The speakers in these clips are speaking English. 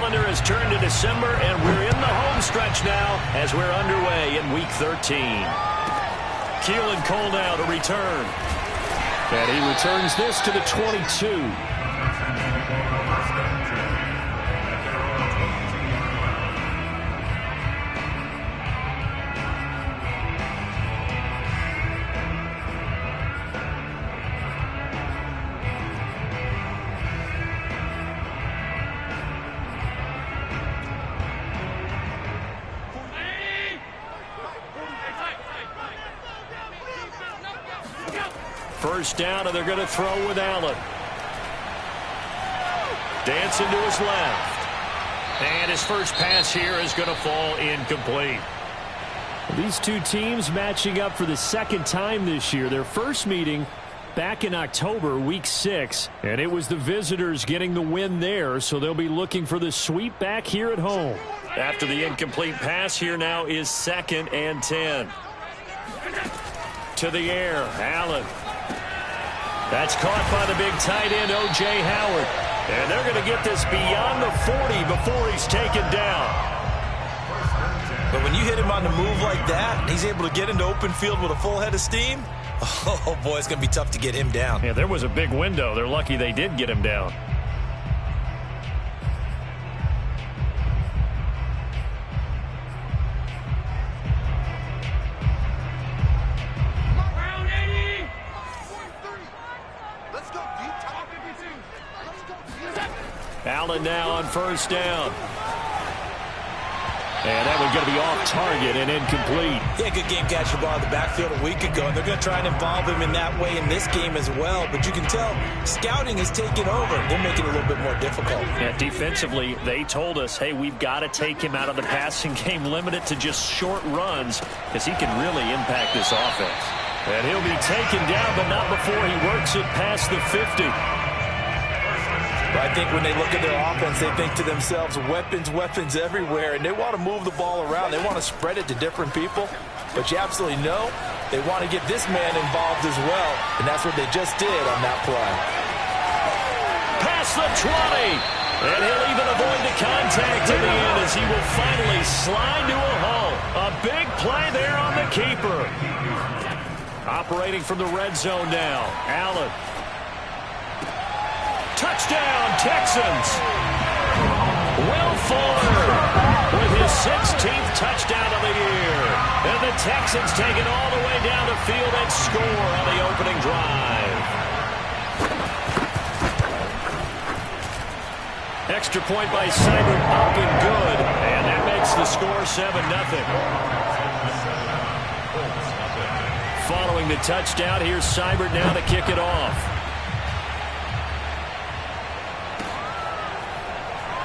calendar has turned to December, and we're in the home stretch now as we're underway in Week 13. Keelan Cole now to return. And he returns this to the 22. First down, and they're going to throw with Allen. Dancing to his left. And his first pass here is going to fall incomplete. These two teams matching up for the second time this year. Their first meeting back in October, Week 6. And it was the visitors getting the win there, so they'll be looking for the sweep back here at home. After the incomplete pass, here now is 2nd and 10. To the air, Allen. That's caught by the big tight end, O.J. Howard. And they're going to get this beyond the 40 before he's taken down. But when you hit him on the move like that, and he's able to get into open field with a full head of steam, oh, boy, it's going to be tough to get him down. Yeah, there was a big window. They're lucky they did get him down. Allen now on first down. And that one's going to be off target and incomplete. Yeah, good game catching the ball in the backfield a week ago, and they're going to try and involve him in that way in this game as well. But you can tell scouting is taking over. They're making it a little bit more difficult. Yeah, defensively, they told us, hey, we've got to take him out of the passing game, limit it to just short runs, because he can really impact this offense. And he'll be taken down, but not before he works it past the 50. I think when they look at their offense, they think to themselves, weapons, weapons everywhere, and they want to move the ball around. They want to spread it to different people, but you absolutely know they want to get this man involved as well, and that's what they just did on that play. Past the 20, and he'll even avoid the contact in the end as he will finally slide to a halt. A big play there on the keeper. Operating from the red zone now, Allen. Touchdown, Texans. Will Fuller with his 16th touchdown of the year. And the Texans take it all the way down the field and score on the opening drive. Extra point by Seibert up and good. And that makes the score 7-0. Following the touchdown, here's Seibert now to kick it off.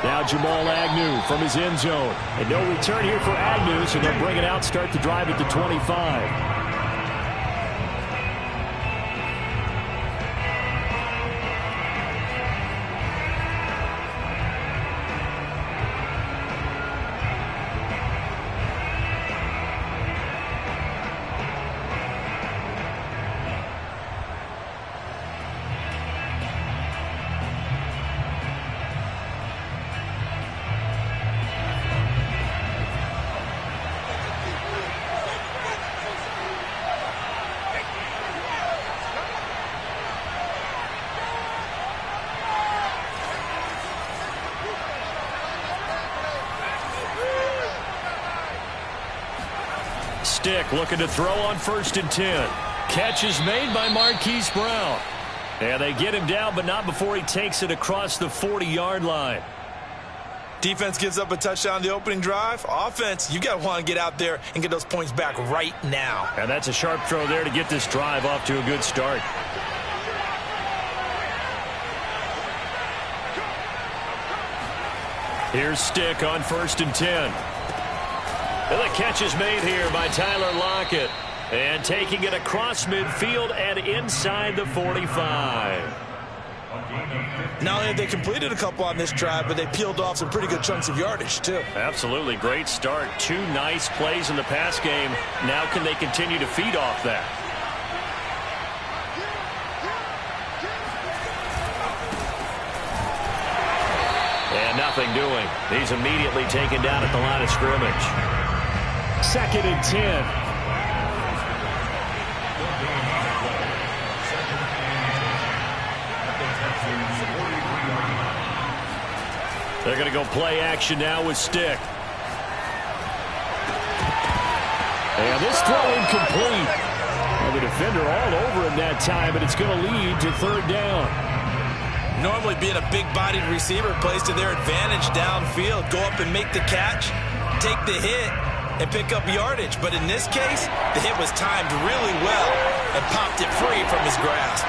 Now Jamal Agnew from his end zone. And no return here for Agnew, so they'll bring it out, start the drive at the 25. Stick looking to throw on 1st and 10. Catch is made by Marquise Brown. And they get him down, but not before he takes it across the 40-yard line. Defense gives up a touchdown on the opening drive. Offense, you got to want to get out there and get those points back right now. And that's a sharp throw there to get this drive off to a good start. Here's Stick on 1st and 10. And the catch is made here by Tyler Lockett. And taking it across midfield and inside the 45. Not only have they completed a couple on this drive, but they peeled off some pretty good chunks of yardage, too. Absolutely. Great start. 2 nice plays in the pass game. Now can they continue to feed off that? nothing doing. He's immediately taken down at the line of scrimmage. 2nd and 10. They're going to go play action now with Stick. And this throw incomplete. Well, the defender all over him that time, but it's going to lead to 3rd down. Normally being a big-bodied receiver plays to their advantage downfield. Go up and make the catch, take the hit, and pick up yardage. But in this case, the hit was timed really well and popped it free from his grasp.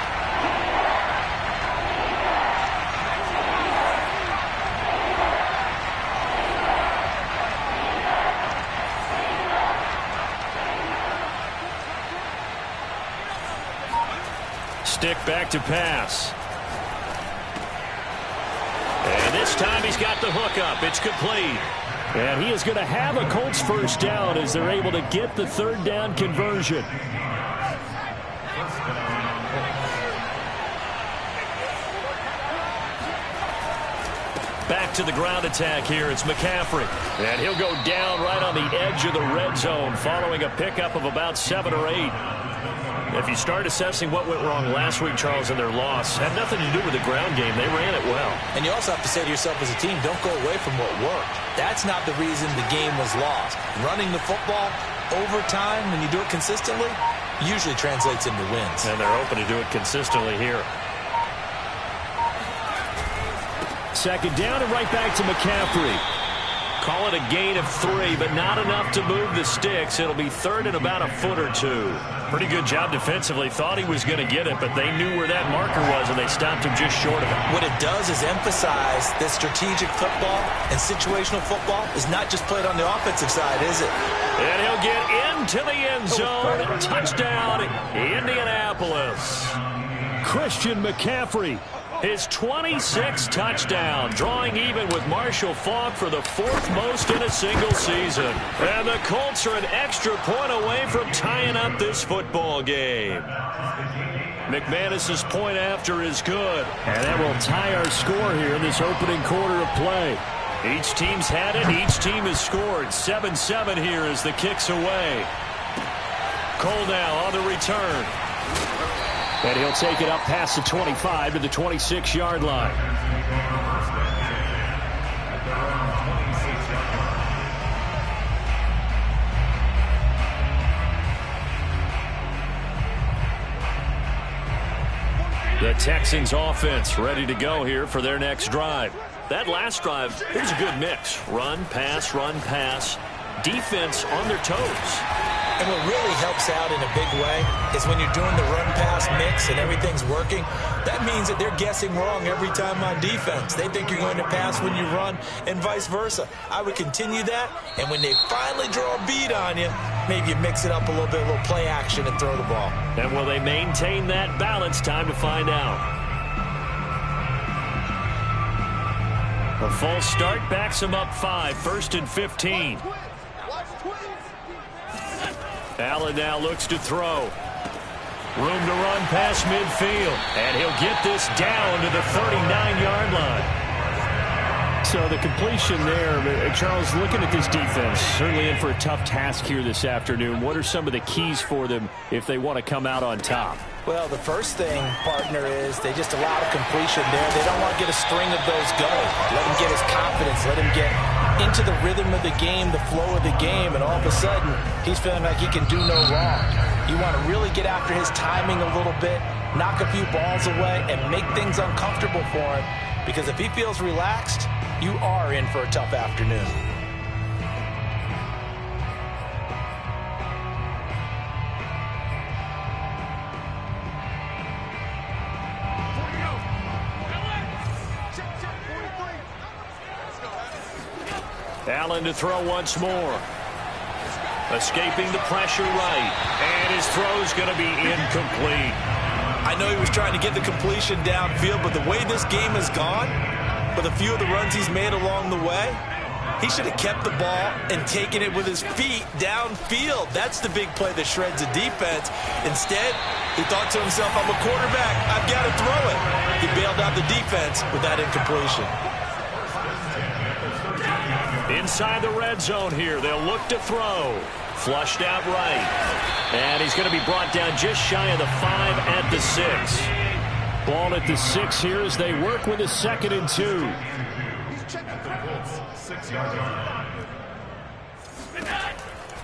Stick back to pass. And this time he's got the hook up. It's complete. And he is going to have a Colts 1st down as they're able to get the 3rd down conversion. Back to the ground attack here. It's McCaffrey. And he'll go down right on the edge of the red zone following a pickup of about 7 or 8. If you start assessing what went wrong last week, Charles, in their loss, had nothing to do with the ground game. They ran it well. And you also have to say to yourself as a team, don't go away from what worked. That's not the reason the game was lost. Running the football over time, when you do it consistently, usually translates into wins. And they're open to do it consistently here. 2nd down and right back to McCaffrey. Call it a gain of 3, but not enough to move the sticks. It'll be 3rd and about a foot or 2. Pretty good job defensively. Thought he was going to get it, but they knew where that marker was, and they stopped him just short of it. What it does is emphasize that strategic football and situational football is not just played on the offensive side, is it? And he'll get into the end zone. Touchdown, Indianapolis. Christian McCaffrey. His 26th touchdown, drawing even with Marshall Faulk for the 4th most in a single season. And the Colts are an extra point away from tying up this football game. McManus's point after is good. And that will tie our score here in this opening quarter of play. Each team's had it. Each team has scored. 7-7 here as the kick's away. Cole now on the return. And he'll take it up past the 25 to the 26-yard line. The Texans offense ready to go here for their next drive. That last drive, it was a good mix. Run, pass, defense on their toes. And what really helps out in a big way is when you're doing the run-pass mix and everything's working, that means that they're guessing wrong every time on defense. They think you're going to pass when you run and vice versa. I would continue that, and when they finally draw a bead on you, maybe you mix it up a little bit, a little play action and throw the ball. And will they maintain that balance? Time to find out. A false start backs them up 5, 1st and 15. Allen now looks to throw. Room to run past midfield. And he'll get this down to the 39-yard line. So the completion there, Charles, looking at this defense, certainly in for a tough task here this afternoon. What are some of the keys for them if they want to come out on top? Well, the first thing, partner, is they just allow the completion there. They don't want to get a string of those going. Let him get his confidence. Let him get into the rhythm of the game, the flow of the game, and all of a sudden, he's feeling like he can do no wrong. You want to really get after his timing a little bit, knock a few balls away, and make things uncomfortable for him, because if he feels relaxed, you are in for a tough afternoon. Allen to throw once more. Escaping the pressure right. And his throw's going to be incomplete. I know he was trying to get the completion downfield, but the way this game has gone, with a few of the runs he's made along the way, he should have kept the ball and taken it with his feet downfield. That's the big play that shreds a defense. Instead, he thought to himself, I'm a quarterback. I've got to throw it. He bailed out the defense with that incompletion. Inside the red zone here. They'll look to throw. Flushed out right. And he's going to be brought down just shy of the 5 at the 6. Ball at the 6 here as they work with a 2nd and 2.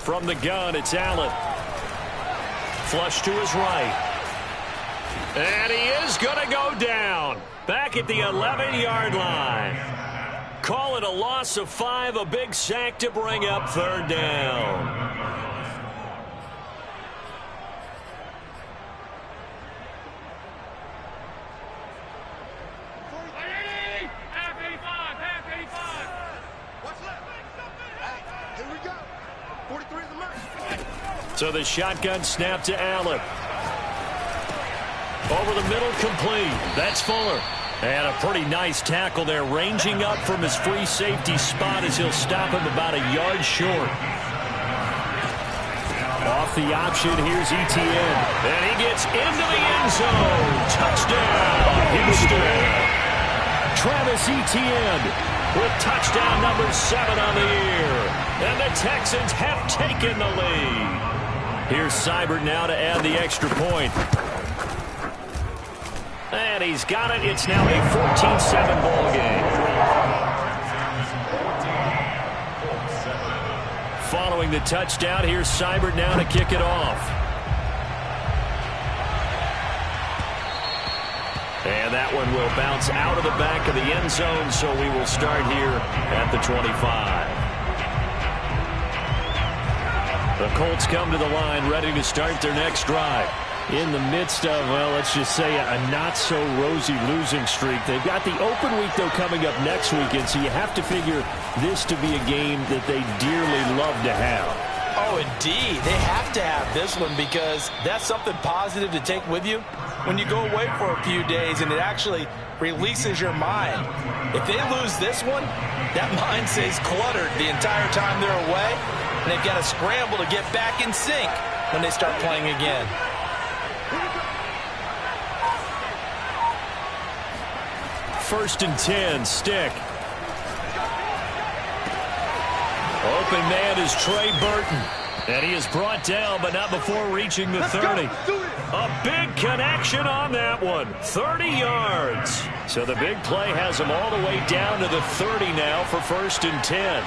From the gun, it's Allen. Flush to his right. And he is going to go down. Back at the 11-yard line. Call it a loss of 5, a big sack to bring up 3rd down. So the shotgun snap to Allen. Over the middle, complete. That's Fuller. And a pretty nice tackle there, ranging up from his free safety spot as he'll stop him about a yard short. Off the option, here's Etienne. And he gets into the end zone. Touchdown, Houston. Travis Etienne with touchdown number 7 on the year. And the Texans have taken the lead. Here's Seibert now to add the extra point. And he's got it. It's now a 14-7 ball game. Following the touchdown, here's Seibert now to kick it off. And that one will bounce out of the back of the end zone, so we will start here at the 25. The Colts come to the line ready to start their next drive. In the midst of, well, let's just say a not-so-rosy losing streak. They've got the open week, though, coming up next weekend, so you have to figure this to be a game that they dearly love to have. Oh, indeed. They have to have this one because that's something positive to take with you when you go away for a few days, and it actually releases your mind. If they lose this one, that mind stays cluttered the entire time they're away, and they've got to scramble to get back in sync when they start playing again. First and 10, Stick. Open man is Trey Burton. And he is brought down, but not before reaching the 30. A big connection on that one. 30 yards. So the big play has him all the way down to the 30 now for first and 10.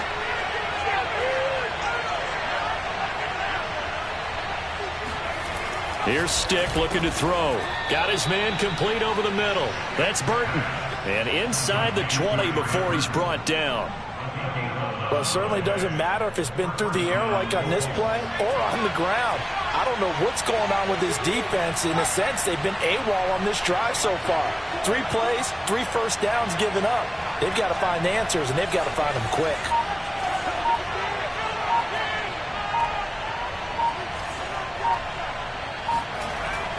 Here's Stick looking to throw. Got his man complete over the middle. That's Burton. And inside the 20 before he's brought down. Well, it certainly doesn't matter if it's been through the air like on this play or on the ground. I don't know what's going on with this defense. In a sense, they've been AWOL on this drive so far. 3 plays, 3 first downs given up. They've got to find answers, and they've got to find them quick.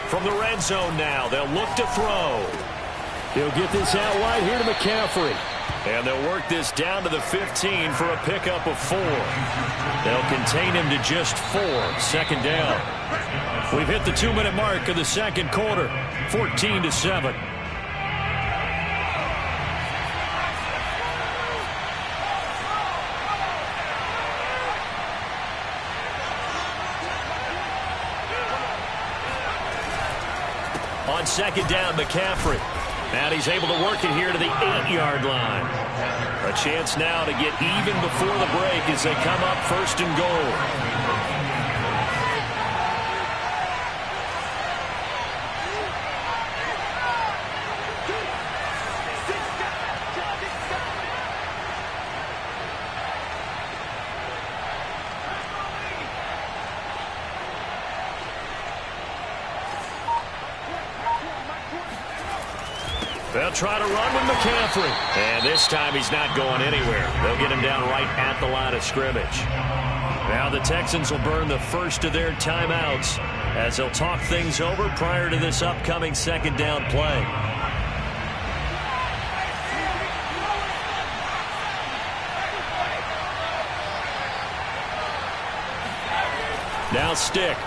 From the red zone now, they'll look to throw. He'll get this out wide here to McCaffrey. And they'll work this down to the 15 for a pickup of 4. They'll contain him to just 4. Second down. We've hit the 2-minute mark of the second quarter. 14-7. On second down, McCaffrey. And he's able to work it here to the 8-yard line. A chance now to get even before the break as they come up first and goal. They'll try to run with McCaffrey. And this time he's not going anywhere. They'll get him down right at the line of scrimmage. Now the Texans will burn the first of their timeouts as they'll talk things over prior to this upcoming second down play. Now Stick.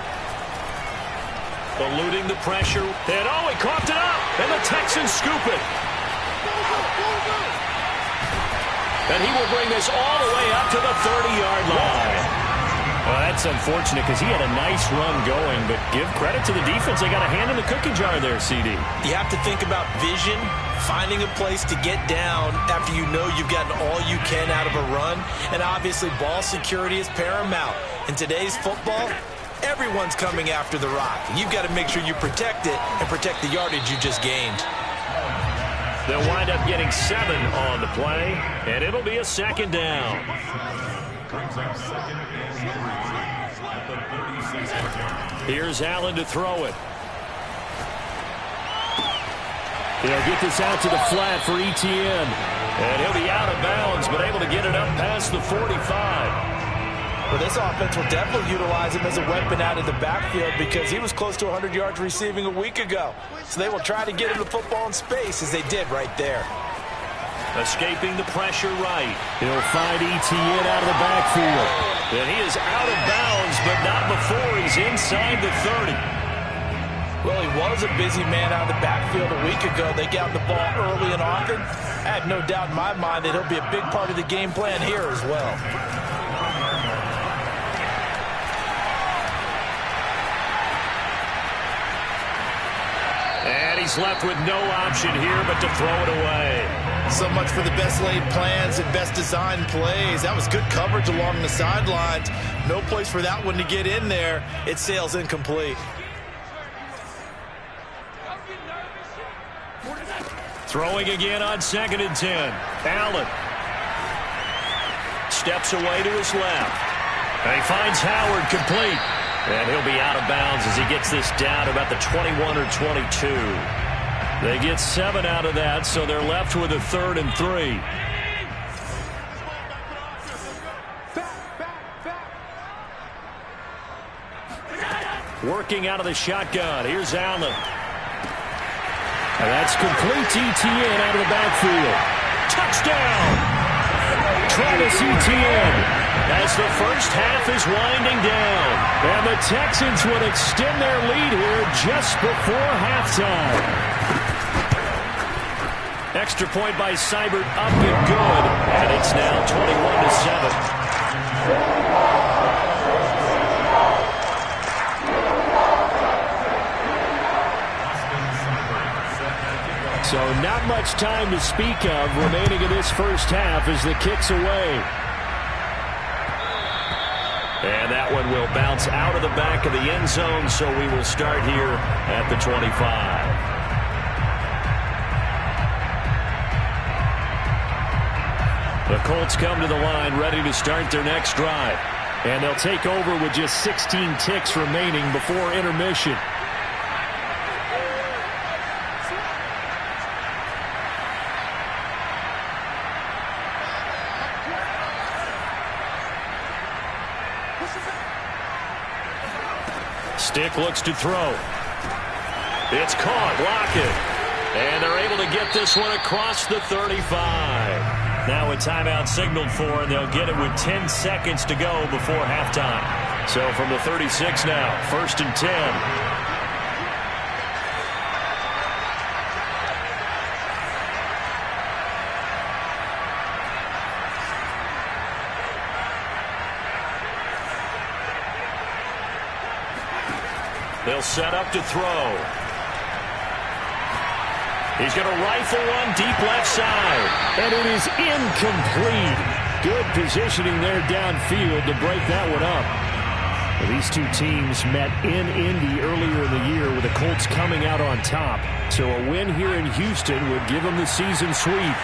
Eluding the pressure. And oh, he coughed it up. And the Texans scoop it. And he will bring this all the way up to the 30-yard line. Well, that's unfortunate because he had a nice run going, but give credit to the defense. They got a hand in the cookie jar there, CD. You have to think about vision, finding a place to get down after you know you've gotten all you can out of a run, and obviously ball security is paramount. In today's football, everyone's coming after the rock. You've got to make sure you protect it and protect the yardage you just gained. They'll wind up getting 7 on the play, and it'll be a second down. Here's Allen to throw it. He'll get this out to the flat for Etienne. And he'll be out of bounds, but able to get it up past the 45. Well, this offense will definitely utilize him as a weapon out of the backfield because he was close to 100 yards receiving a week ago. So they will try to get him the football in space as they did right there. Escaping the pressure right. He'll find Etienne out of the backfield. And he is out of bounds, but not before he's inside the 30. Well, he was a busy man out of the backfield a week ago. They got the ball early and often. I have no doubt in my mind that he'll be a big part of the game plan here as well. And he's left with no option here but to throw it away. So much for the best laid plans and best designed plays. That was good coverage along the sidelines. No place for that one to get in there. It sails incomplete. Throwing again on 2nd and 10. Allen steps away to his left. And he finds Howard complete. And he'll be out of bounds as he gets this down about the 21 or 22. They get 7 out of that, so they're left with a 3rd and 3. Working out of the shotgun. Here's Allen. And that's complete to Etienne out of the backfield. Touchdown! Travis Etienne. As the first half is winding down. And the Texans would extend their lead here just before halftime. Extra point by Seibert up and good. And it's now 21-7. So not much time to speak of remaining in this first half as the kick's away. And that one will bounce out of the back of the end zone, so we will start here at the 25. The Colts come to the line ready to start their next drive. And they'll take over with just 16 ticks remaining before intermission. Stick looks to throw. It's caught. Lockett. And they're able to get this one across the 35. Now a timeout signaled for, and they'll get it with 10 seconds to go before halftime. So from the 36 now, 1st and 10. They'll set up to throw. He's going to rifle one deep left side. And it is incomplete. Good positioning there downfield to break that one up. Well, these two teams met in Indy earlier in the year with the Colts coming out on top. So a win here in Houston would give them the season sweep.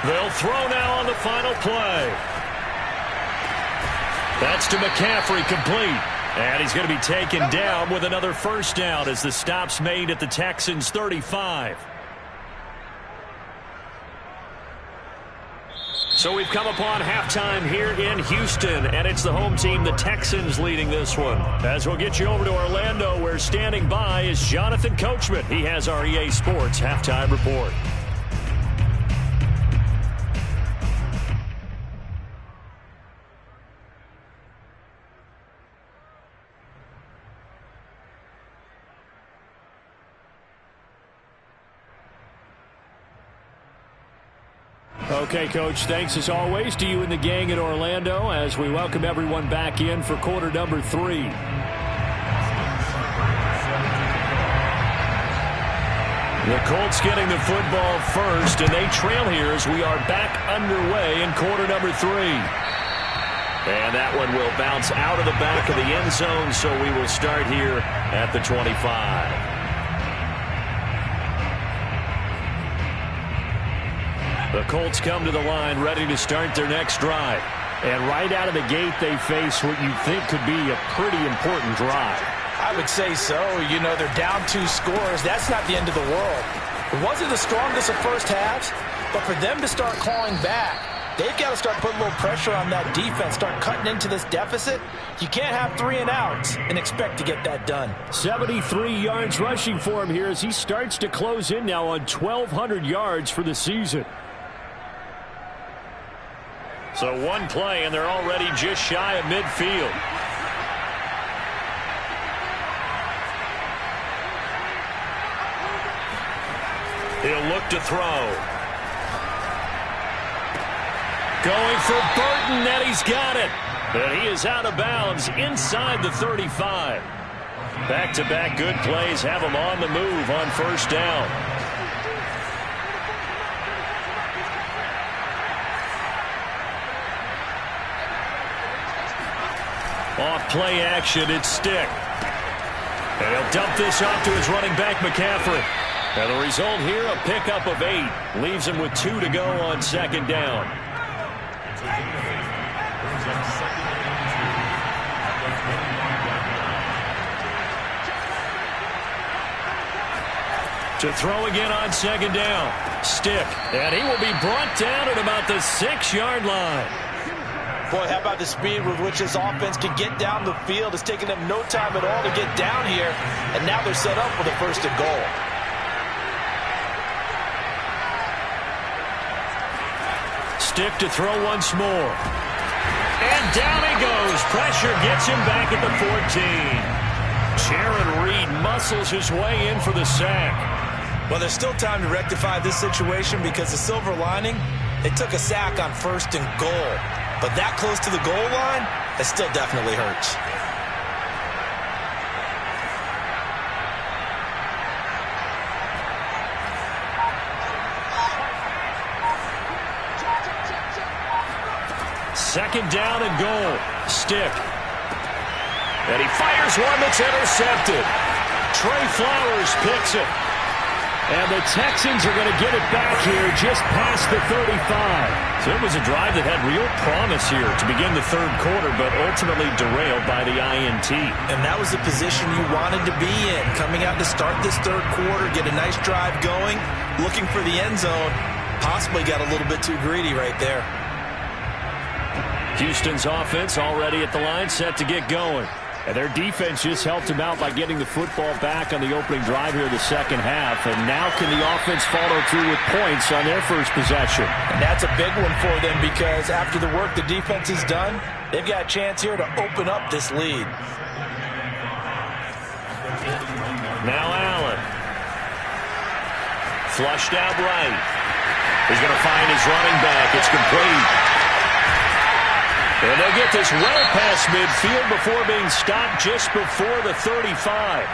They'll throw now on the final play. That's to McCaffrey, complete. And he's going to be taken down with another first down as the stop's made at the Texans' 35. So we've come upon halftime here in Houston, and it's the home team, the Texans, leading this one. As we'll get you over to Orlando, where standing by is Jonathan Coachman. He has our EA Sports halftime report. Okay, Coach, thanks as always to you and the gang in Orlando as we welcome everyone back in for quarter number 3. The Colts getting the football first, and they trail here as we are back underway in quarter number 3. And that one will bounce out of the back of the end zone, so we will start here at the 25. The Colts come to the line ready to start their next drive. And right out of the gate, they face what you think could be a pretty important drive. I would say so. You know, they're down 2 scores. That's not the end of the world. It wasn't the strongest of first halves, but for them to start clawing back, they've got to start putting a little pressure on that defense, start cutting into this deficit. You can't have 3 and outs and expect to get that done. 73 yards rushing for him here as he starts to close in now on 1,200 yards for the season. So one play, and they're already just shy of midfield. He'll look to throw. Going for Burton, and he's got it. And he is out of bounds inside the 35. Back-to-back good plays have him on the move on first down. Off play action, it's Stick. And he'll dump this off to his running back, McCaffrey. And the result here, a pickup of 8. Leaves him with 2 to go on second down. To throw again on second down. Stick. And he will be brought down at about the 6-yard line. Boy, how about the speed with which this offense can get down the field? It's taken them no time at all to get down here, and now they're set up with a first and goal. Stick to throw once more. And down he goes. Pressure gets him back at the 14. Jaron Reed muscles his way in for the sack. Well, there's still time to rectify this situation because the silver lining, they took a sack on first and goal. But that close to the goal line, it still definitely hurts. Second down and goal. Stick. And he fires one that's intercepted. Trey Flowers picks it. And the Texans are going to get it back here just past the 35. So it was a drive that had real promise here to begin the third quarter, but ultimately derailed by the INT. And that was the position you wanted to be in. Coming out to start this third quarter, get a nice drive going, looking for the end zone. Possibly got a little bit too greedy right there. Houston's offense already at the line, set to get going. And their defense just helped them out by getting the football back on the opening drive here in the second half. And now can the offense follow through with points on their first possession? And that's a big one for them because after the work the defense has done, they've got a chance here to open up this lead. Now Allen. Flushed out right. He's going to find his running back. It's complete. And they'll get this well past midfield before being stopped just before the 35.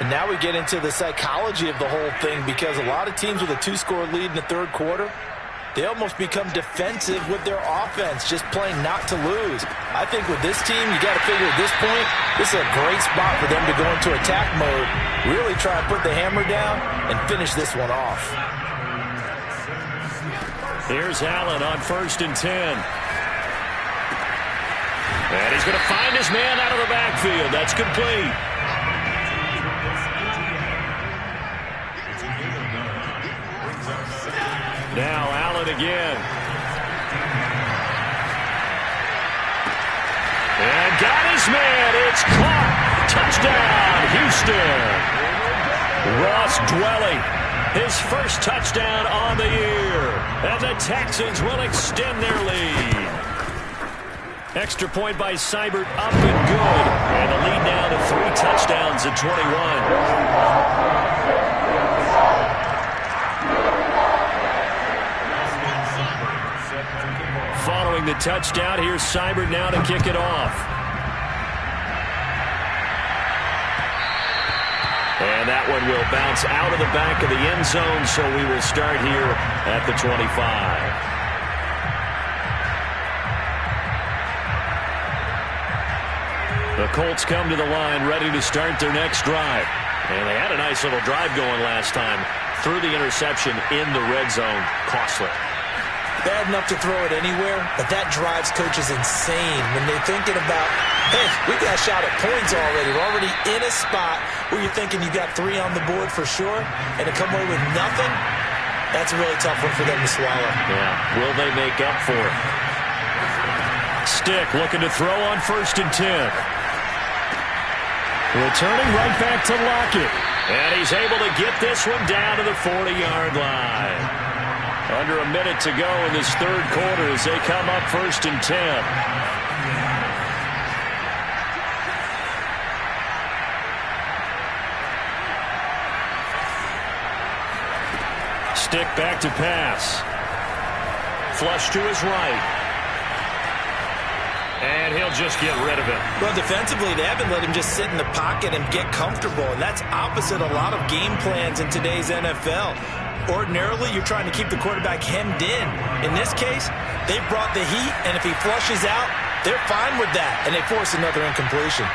And now we get into the psychology of the whole thing because a lot of teams with a 2-score lead in the third quarter, they almost become defensive with their offense, just playing not to lose. I think with this team, you got to figure at this point, this is a great spot for them to go into attack mode, really try and put the hammer down and finish this one off. Here's Allen on 1st and 10. And he's going to find his man out of the backfield. That's complete. Now Allen again. And got his man. It's caught. Touchdown, Houston. Ross Dwelly, his first touchdown on the year. And the Texans will extend their lead. Extra point by Seibert, up and good. And the lead now to 3 touchdowns at 21. following the touchdown. Here's Seibert now to kick it off. And that one will bounce out of the back of the end zone, so we will start here at the 25. The Colts come to the line ready to start their next drive. And they had a nice little drive going last time. Threw the interception in the red zone. Costly. Bad enough to throw it anywhere, but that drives coaches insane when they're thinking about, hey, we got a shot at points already. We're already in a spot where you're thinking you got 3 on the board for sure, and to come away with nothing, that's a really tough one for them to swallow. Yeah, will they make up for it? Stick looking to throw on 1st and 10. Returning right back to Lockett. And he's able to get this one down to the 40-yard line. Under a minute to go in this third quarter as they come up 1st and 10. Stick back to pass. Flush to his right. And he'll just get rid of it. Well, defensively, they haven't let him just sit in the pocket and get comfortable. And that's opposite a lot of game plans in today's NFL. Ordinarily, you're trying to keep the quarterback hemmed in. In this case, they brought the heat, and if he flushes out, they're fine with that. And they force another incompletion.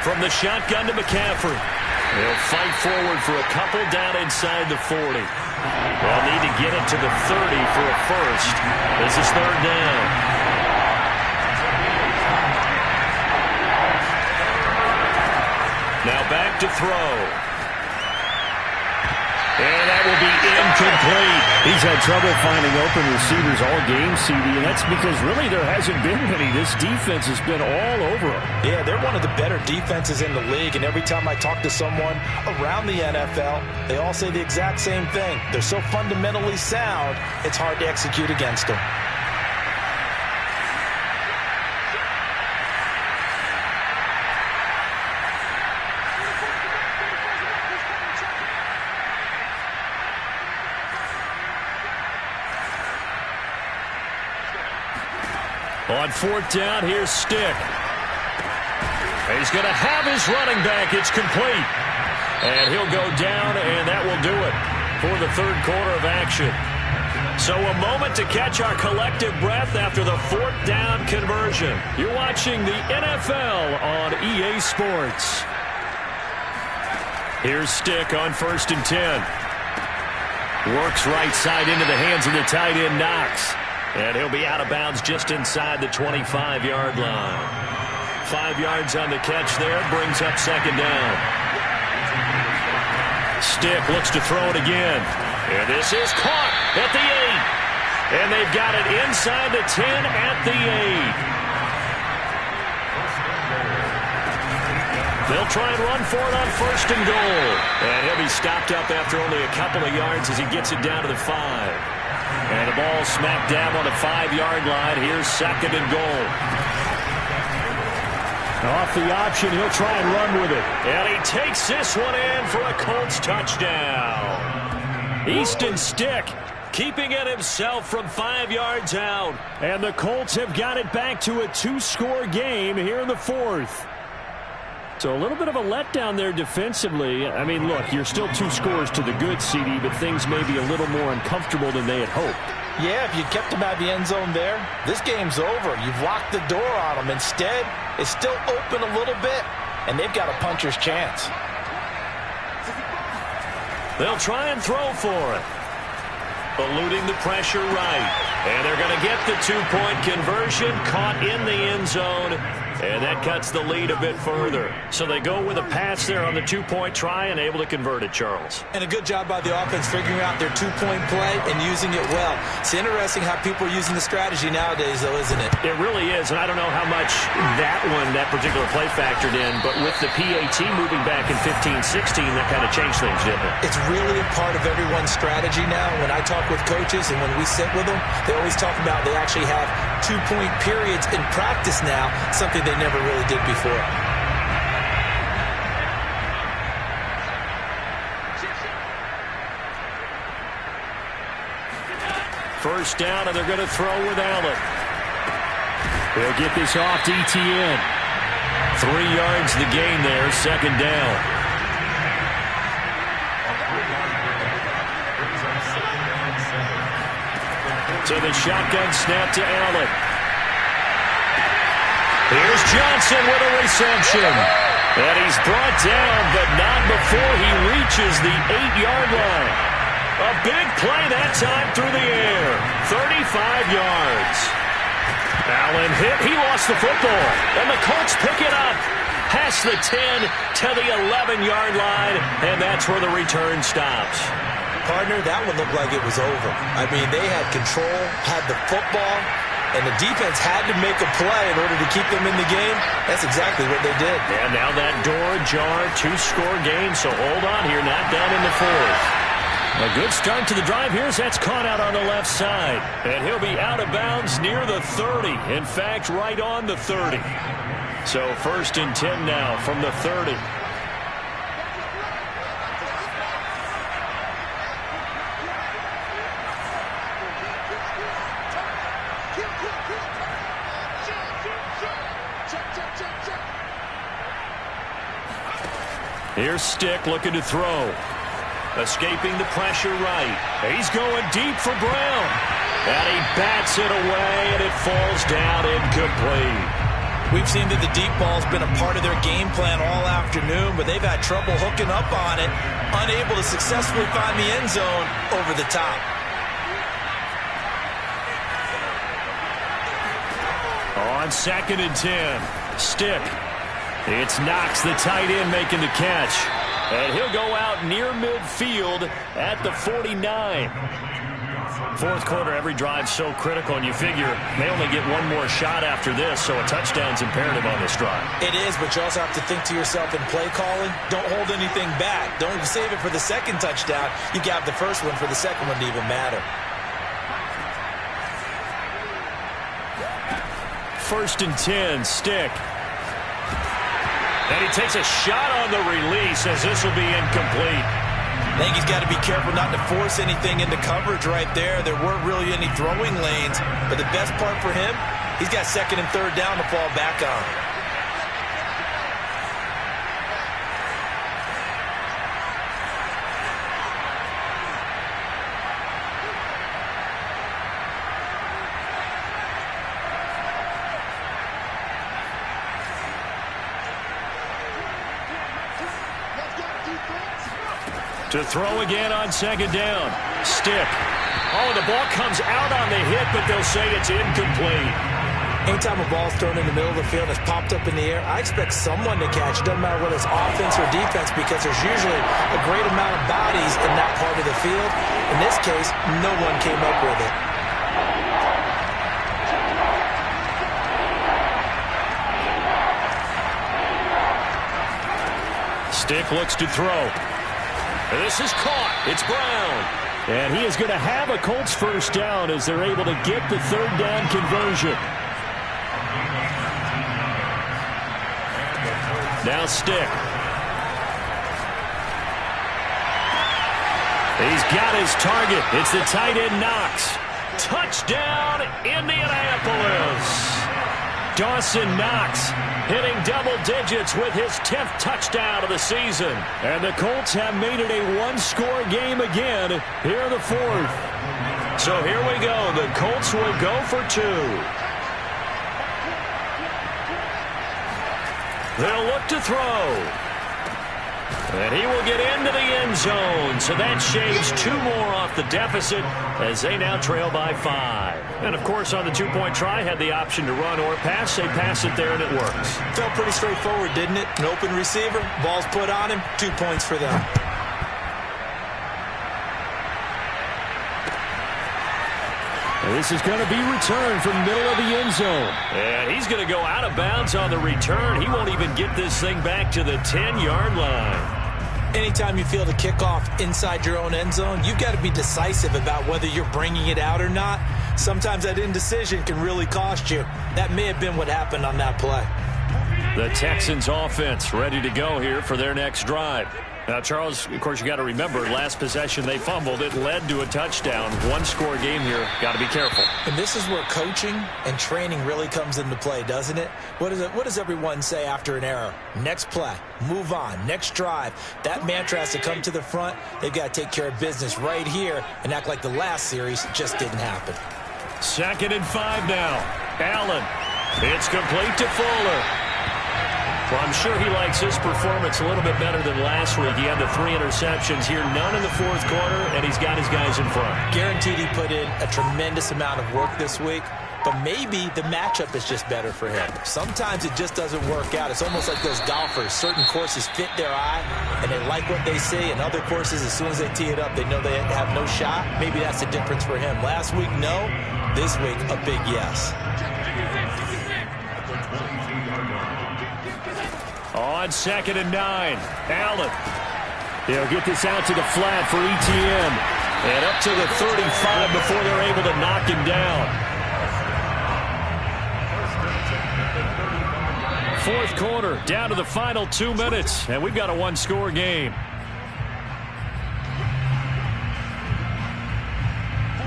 From the shotgun to McCaffrey. He'll fight forward for a couple down inside the 40. They'll need to get it to the 30 for a first. This is 3rd down. Now back to throw. And that will be incomplete. He's had trouble finding open receivers all game, CD, and that's because really there hasn't been many. This defense has been all over them. Yeah, they're one of the better defenses in the league, and every time I talk to someone around the NFL, they all say the exact same thing. They're so fundamentally sound, it's hard to execute against them. On 4th down, here's Stick. He's going to have his running back. It's complete. And he'll go down, and that will do it for the third quarter of action. So a moment to catch our collective breath after the 4th down conversion. You're watching the NFL on EA Sports. Here's Stick on 1st and 10. Works right side into the hands of the tight end, Knox. And he'll be out of bounds just inside the 25-yard line. 5 yards on the catch there, brings up 2nd down. Stick looks to throw it again. And this is caught at the 8. And they've got it inside the 10 at the 8. They'll try and run for it on 1st and goal. And he'll be stopped up after only a couple of yards as he gets it down to the 5. And the ball smack dab on the 5-yard line. Here's 2nd and goal. Off the option, he'll try and run with it. And he takes this one in for a Colts touchdown. Easton Stick keeping it himself from 5 yards out. And the Colts have got it back to a 2-score game here in the 4th. So a little bit of a letdown there defensively. I mean, look, you're still 2 scores to the good, CD, but things may be a little more uncomfortable than they had hoped. Yeah, if you kept them out of the end zone there, this game's over. You've locked the door on them. Instead, it's still open a little bit, and they've got a puncher's chance. They'll try and throw for it. Eluding the pressure right. And they're going to get the 2-point conversion, caught in the end zone. And that cuts the lead a bit further. So they go with a pass there on the 2-point try and able to convert it, Charles. And a good job by the offense figuring out their 2-point play and using it well. It's interesting how people are using the strategy nowadays, though, isn't it? It really is, and I don't know how much that particular play factored in, but with the PAT moving back in 15-16, that kind of changed things, didn't it? It's really a part of everyone's strategy now. When I talk with coaches and when we sit with them, they always talk about they actually have 2-point periods in practice now, something they never really did before. First down, and they're going to throw with Allen. They'll get this off to ETN. 3 yards the gain there, second down. So the shotgun snap to Allen. Here's Johnson with a reception. And he's brought down, but not before he reaches the 8-yard line. A big play that time through the air. 35 yards. Allen hit. He lost the football. And the Colts pick it up. Past the 10 to the 11-yard line. And that's where the return stops. Partner, that one looked like it was over. I mean, they had control, had the football, and the defense had to make a play in order to keep them in the game. That's exactly what they did. And now that door ajar, 2-score game, so hold on here, not done in the fourth. A good start to the drive here as that's caught out on the left side. And he'll be out of bounds near the 30. In fact, right on the 30. So 1st and 10 now from the 30. Here's Stick looking to throw. Escaping the pressure right. He's going deep for Brown. And he bats it away, and it falls down incomplete. We've seen that the deep ball's been a part of their game plan all afternoon, but they've had trouble hooking up on it, unable to successfully find the end zone over the top. On 2nd and 10, Stick. It's Knox, the tight end, making the catch. And he'll go out near midfield at the 49. Fourth quarter, every drive's so critical, and you figure they only get one more shot after this, so a touchdown's imperative on this drive. It is, but you also have to think to yourself in play calling, don't hold anything back. Don't save it for the second touchdown. You got the first one for the second one to even matter. 1st and 10, Stick. And he takes a shot on the release as this will be incomplete. I think he's got to be careful not to force anything into coverage right there. There weren't really any throwing lanes, but the best part for him, he's got 2nd and 3rd down to fall back on. To throw again on 2nd down. Stick. Oh, the ball comes out on the hit, but they'll say it's incomplete. Anytime a ball's thrown in the middle of the field and it's popped up in the air, I expect someone to catch. It doesn't matter whether it's offense or defense, because there's usually a great amount of bodies in that part of the field. In this case, no one came up with it. Stick looks to throw. This is caught. It's Brown. And he is going to have a Colts first down as they're able to get the 3rd down conversion. Now Stick. He's got his target. It's the tight end Knox. Touchdown, Indianapolis. Dawson Knox hitting double digits with his 10th touchdown of the season. And the Colts have made it a 1-score game again here in the 4th. So here we go. The Colts will go for 2. They'll look to throw. And he will get into the end zone. So that shaves 2 more off the deficit as they now trail by 5. And, of course, on the 2-point try, had the option to run or pass. They pass it there, and it works. Felt pretty straightforward, didn't it? An open receiver, ball's put on him, 2 points for them. And this is going to be returned from middle of the end zone. And he's going to go out of bounds on the return. He won't even get this thing back to the 10-yard line. Anytime you field a kickoff inside your own end zone, you've got to be decisive about whether you're bringing it out or not. Sometimes that indecision can really cost you. That may have been what happened on that play. The Texans offense ready to go here for their next drive. Now, Charles, of course, you got to remember, last possession they fumbled. It led to a touchdown. One-score game here. Got to be careful. And this is where coaching and training really comes into play, doesn't it? What does everyone say after an error? Next play, move on, next drive. That mantra has to come to the front. They've got to take care of business right here and act like the last series just didn't happen. 2nd and 5 now. Allen. It's complete to Fuller. Well, I'm sure he likes his performance a little bit better than last week. He had the 3 interceptions here, none in the 4th quarter, and he's got his guys in front. Guaranteed he put in a tremendous amount of work this week, but maybe the matchup is just better for him. Sometimes it just doesn't work out. It's almost like those golfers. Certain courses fit their eye, and they like what they see, and other courses, as soon as they tee it up, they know they have no shot. Maybe that's the difference for him. Last week, no. This week, a big yes. On 2nd and 9, Allen. They'll get this out to the flat for ETN. And up to the 35 before they're able to knock him down. 4th quarter, down to the final 2 minutes. And we've got a one-score game.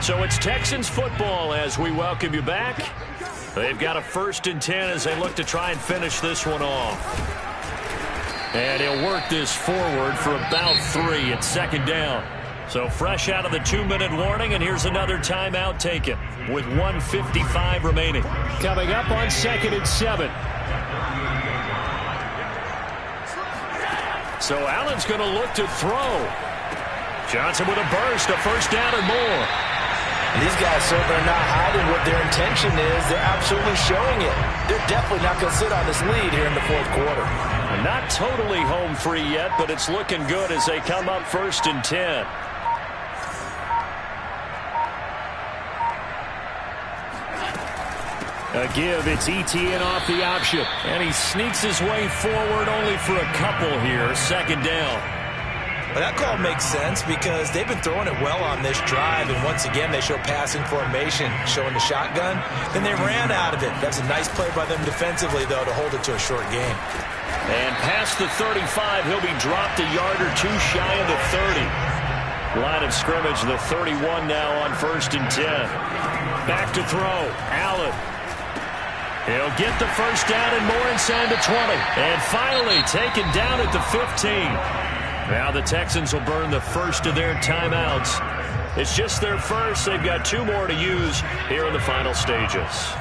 So it's Texans football as we welcome you back. They've got a 1st and 10 as they look to try and finish this one off. And he'll work this forward for about 3 at 2nd down. So fresh out of the 2-minute warning, and here's another timeout taken with 1:55 remaining. Coming up on 2nd and 7. So Allen's going to look to throw. Johnson with a burst, a 1st down and more. And these guys certainly are not hiding what their intention is. They're absolutely showing it. They're definitely not going to sit on this lead here in the 4th quarter. Not totally home free yet, but it's looking good as they come up 1st and 10. A give, it's ETN off the option. And he sneaks his way forward only for a couple here. 2nd down. Well, that call makes sense because they've been throwing it well on this drive, and once again they show passing formation, showing the shotgun. Then they ran out of it. That's a nice play by them defensively, though, to hold it to a short game. And past the 35, he'll be dropped a yard or 2 shy of the 30. Line of scrimmage, the 31 now on 1st and 10. Back to throw, Allen. He'll get the 1st down and more inside the 20. And finally taken down at the 15. Now the Texans will burn the 1st of their timeouts. It's just their 1st. They've got 2 more to use here in the final stages.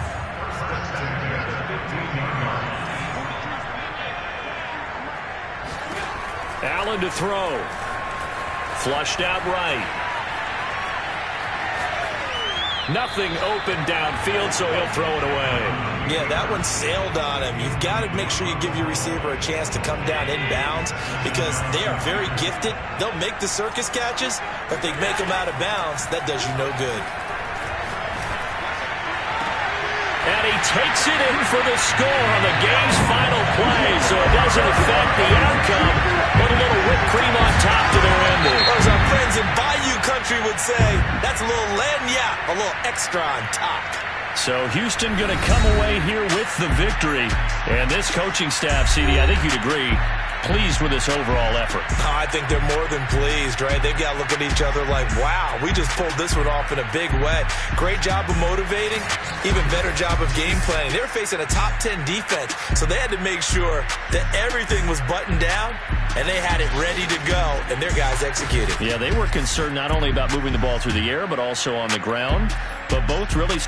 Allen to throw. Flushed out right. Nothing open downfield, so he'll throw it away. Yeah, that one sailed on him. You've got to make sure you give your receiver a chance to come down inbounds because they are very gifted. They'll make the circus catches, but they make them out of bounds. That does you no good. And he takes it in for the score on the game's final play, so it doesn't affect the outcome. Put a little whipped cream on top to their ending. As our friends in Bayou Country would say, that's a little lagniappe, a little extra on top. So Houston going to come away here with the victory. And this coaching staff, CD, I think you'd agree, pleased with this overall effort. Oh, I think they're more than pleased, right? They've got to look at each other like, wow, we just pulled this one off in a big way. Great job of motivating, even better job of game planning. They were facing a top 10 defense, so they had to make sure that everything was buttoned down, and they had it ready to go, and their guys executed. Yeah, they were concerned not only about moving the ball through the air, but also on the ground. But both really